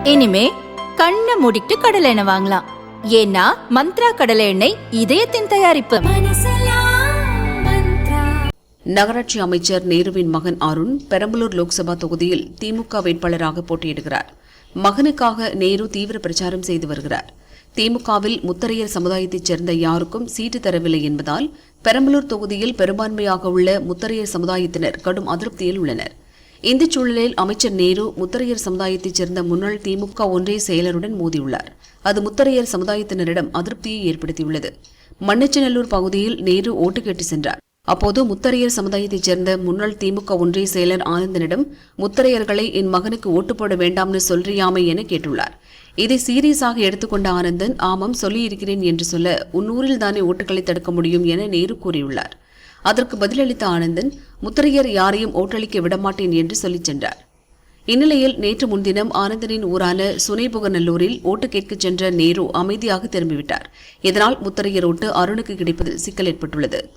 இனிமே கண்ணை மூடிட்டு கடலை எண்ணெய் வாங்கலாம். ஏன்னா மந்த்ரா கடலை எண்ணெய் இதயத்தின் தயாரிப்பு. நகராட்சி அமைச்சர் நேருவின் மகன் அருண் பெரம்பலூர் லோக்சபா தொகுதியில் திமுக வேட்பாளராக போட்டியிடுகிறார். மகனுக்காக நேரு தீவிர பிரச்சாரம் செய்து வருகிறார். திமுகவில் முத்தரையர் சமுதாயத்தைச் சேர்ந்த யாருக்கும் சீட்டு தரவில்லை என்பதால் பெரம்பலூர் தொகுதியில் பெரும்பான்மையாக உள்ள முத்தரையர் சமுதாயத்தினர் கடும் அதிருப்தியில் உள்ளனர். இந்த சூழலில் அமைச்சர் நேரு முத்தரையர் சமுதாயத்தைச் சேர்ந்த முன்னாள் திமுக ஒன்றிய செயலருடன் மோதியுள்ளார். அது முத்தரையர் சமுதாயத்தினரிடம் அதிருப்தியை ஏற்படுத்தியுள்ளது. மண்ணச்சநல்லூர் பகுதியில் நேரு ஓட்டு கேட்டு சென்றார். அப்போது முத்தரையர் சமுதாயத்தைச் சேர்ந்த முன்னாள் திமுக ஒன்றிய செயலர் ஆனந்தனிடம் முத்தரையர்களை என் மகனுக்கு ஓட்டு போட வேண்டாம்னு சொல்றியாமை என கேட்டுள்ளார். இதை சீரியஸாக எடுத்துக்கொண்ட ஆனந்தன், ஆமாம் சொல்லியிருக்கிறேன் என்று சொல்ல உன்னூரில் தானே ஓட்டுகளை தடுக்க முடியும் என நேரு கூறியுள்ளார். அதற்கு பதிலளித்த ஆனந்தன், முத்தரையர் யாரையும் ஓட்டளிக்க விடமாட்டேன் என்று சொல்லிச் சென்றார். இந்நிலையில் நேற்று முன்தினம் ஆனந்தனின் ஊரான சுனைபுகநல்லூரில் ஓட்டு கேட்கச் சென்ற நேரு அமைதியாக திரும்பிவிட்டார். இதனால் முத்தரையர் ஓட்டு அருணுக்கு கிடைப்பதில் சிக்கல் ஏற்பட்டுள்ளது.